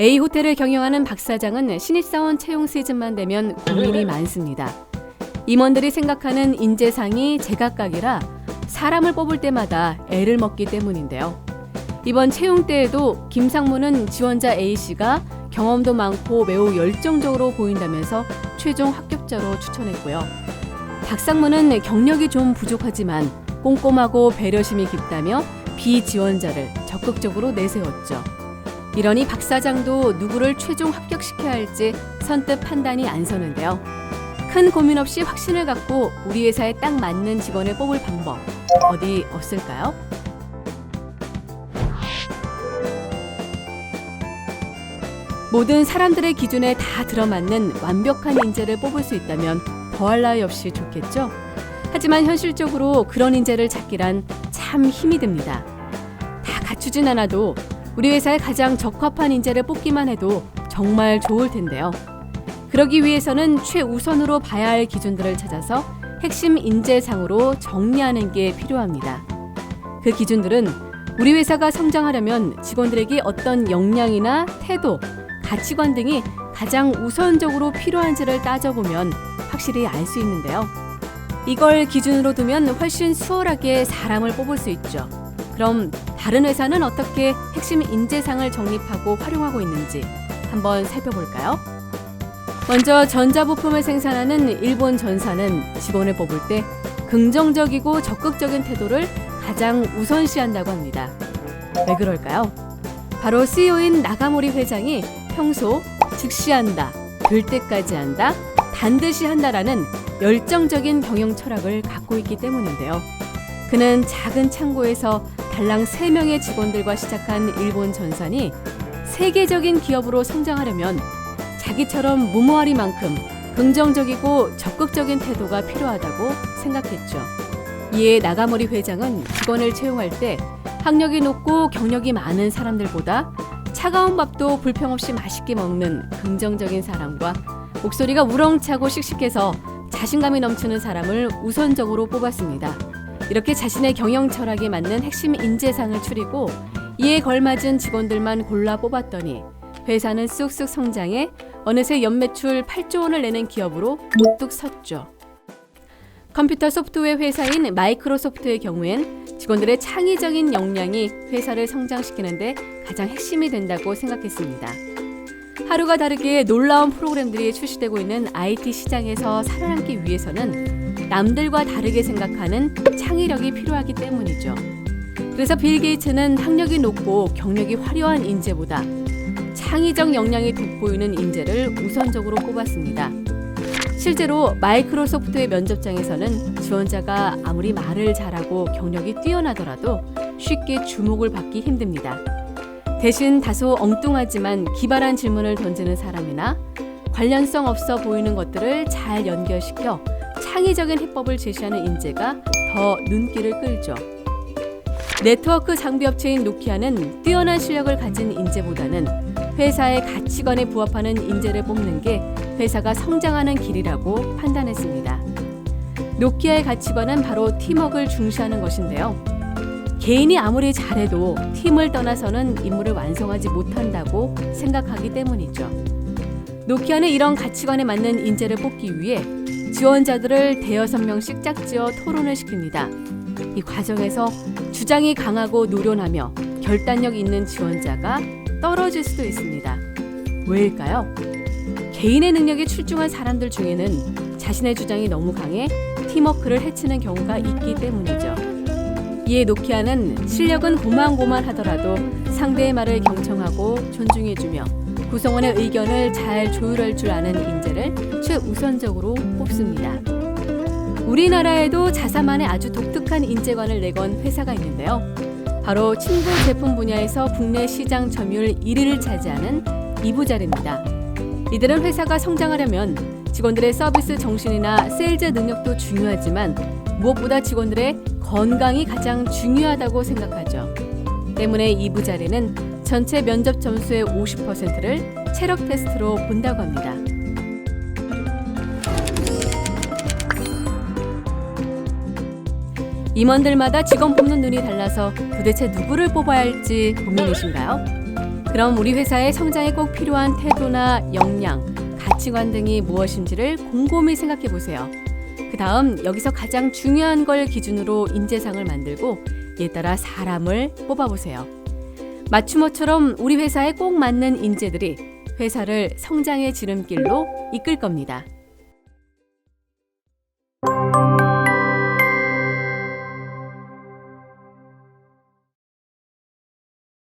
A호텔을 경영하는 박 사장은 신입사원 채용 시즌만 되면 고민이 많습니다. 임원들이 생각하는 인재상이 제각각이라 사람을 뽑을 때마다 애를 먹기 때문인데요. 이번 채용 때에도 김상무는 지원자 A씨가 경험도 많고 매우 열정적으로 보인다면서 최종 합격자로 추천했고요. 박상무는 경력이 좀 부족하지만 꼼꼼하고 배려심이 깊다며 B 지원자를 적극적으로 내세웠죠. 이러니 박 사장도 누구를 최종 합격시켜야 할지 선뜻 판단이 안 서는데요. 큰 고민 없이 확신을 갖고 우리 회사에 딱 맞는 직원을 뽑을 방법 어디 없을까요? 모든 사람들의 기준에 다 들어맞는 완벽한 인재를 뽑을 수 있다면 더할 나위 없이 좋겠죠? 하지만 현실적으로 그런 인재를 찾기란 참 힘이 듭니다. 다 갖추진 않아도 우리 회사에 가장 적합한 인재를 뽑기만 해도 정말 좋을 텐데요. 그러기 위해서는 최우선으로 봐야 할 기준들을 찾아서 핵심 인재상으로 정리하는 게 필요합니다. 그 기준들은 우리 회사가 성장하려면 직원들에게 어떤 역량이나 태도, 가치관 등이 가장 우선적으로 필요한지를 따져보면 확실히 알 수 있는데요. 이걸 기준으로 두면 훨씬 수월하게 사람을 뽑을 수 있죠. 그럼 다른 회사는 어떻게 핵심 인재상을 정립하고 활용하고 있는지 한번 살펴볼까요? 먼저 전자부품을 생산하는 일본 전사는 직원을 뽑을 때 긍정적이고 적극적인 태도를 가장 우선시한다고 합니다. 왜 그럴까요? 바로 CEO인 나가모리 회장이 평소 즉시 한다, 될 때까지 한다, 반드시 한다라는 열정적인 경영 철학을 갖고 있기 때문인데요. 그는 작은 창고에서 달랑 3명의 직원들과 시작한 일본 전산이 세계적인 기업으로 성장하려면 자기처럼 무모하리만큼 긍정적이고 적극적인 태도가 필요하다고 생각했죠. 이에 나가모리 회장은 직원을 채용할 때 학력이 높고 경력이 많은 사람들보다 차가운 밥도 불평 없이 맛있게 먹는 긍정적인 사람과 목소리가 우렁차고 씩씩해서 자신감이 넘치는 사람을 우선적으로 뽑았습니다. 이렇게 자신의 경영 철학에 맞는 핵심 인재상을 추리고 이에 걸맞은 직원들만 골라 뽑았더니 회사는 쑥쑥 성장해 어느새 연매출 8조 원을 내는 기업으로 우뚝 섰죠. 컴퓨터 소프트웨어 회사인 마이크로소프트의 경우엔 직원들의 창의적인 역량이 회사를 성장시키는데 가장 핵심이 된다고 생각했습니다. 하루가 다르게 놀라운 프로그램들이 출시되고 있는 IT 시장에서 살아남기 위해서는 남들과 다르게 생각하는 창의력이 필요하기 때문이죠. 그래서 빌 게이츠는 학력이 높고 경력이 화려한 인재보다 창의적 역량이 돋보이는 인재를 우선적으로 꼽았습니다. 실제로 마이크로소프트의 면접장에서는 지원자가 아무리 말을 잘하고 경력이 뛰어나더라도 쉽게 주목을 받기 힘듭니다. 대신 다소 엉뚱하지만 기발한 질문을 던지는 사람이나 관련성 없어 보이는 것들을 잘 연결시켜 창의적인 해법을 제시하는 인재가 더 눈길을 끌죠. 네트워크 장비업체인 노키아는 뛰어난 실력을 가진 인재보다는 회사의 가치관에 부합하는 인재를 뽑는 게 회사가 성장하는 길이라고 판단했습니다. 노키아의 가치관은 바로 팀워크를 중시하는 것인데요. 개인이 아무리 잘해도 팀을 떠나서는 임무를 완성하지 못한다고 생각하기 때문이죠. 노키아는 이런 가치관에 맞는 인재를 뽑기 위해 지원자들을 대여섯 명씩 짝지어 토론을 시킵니다. 이 과정에서 주장이 강하고 노련하며 결단력 있는 지원자가 떨어질 수도 있습니다. 왜일까요? 개인의 능력에 출중한 사람들 중에는 자신의 주장이 너무 강해 팀워크를 해치는 경우가 있기 때문이죠. 이에 노키아는 실력은 고만고만하더라도 상대의 말을 경청하고 존중해주며 구성원의 의견을 잘 조율할 줄 아는 인재를 최우선적으로 뽑습니다. 우리나라에도 자사만의 아주 독특한 인재관을 내건 회사가 있는데요. 바로 침구 제품 분야에서 국내 시장 점유율 1위를 차지하는 이부자리입니다. 이들은 회사가 성장하려면 직원들의 서비스 정신이나 세일즈 능력도 중요하지만 무엇보다 직원들의 건강이 가장 중요하다고 생각하죠. 때문에 이부자리는 전체 면접 점수의 50%를 체력 테스트로 본다고 합니다. 임원들마다 직원 뽑는 눈이 달라서 도대체 누구를 뽑아야 할지 고민이신가요? 그럼 우리 회사의 성장에 꼭 필요한 태도나 역량, 가치관 등이 무엇인지를 곰곰이 생각해 보세요. 그 다음 여기서 가장 중요한 걸 기준으로 인재상을 만들고 이에 따라 사람을 뽑아보세요. 맞춤어처럼 우리 회사에 꼭 맞는 인재들이 회사를 성장의 지름길로 이끌 겁니다.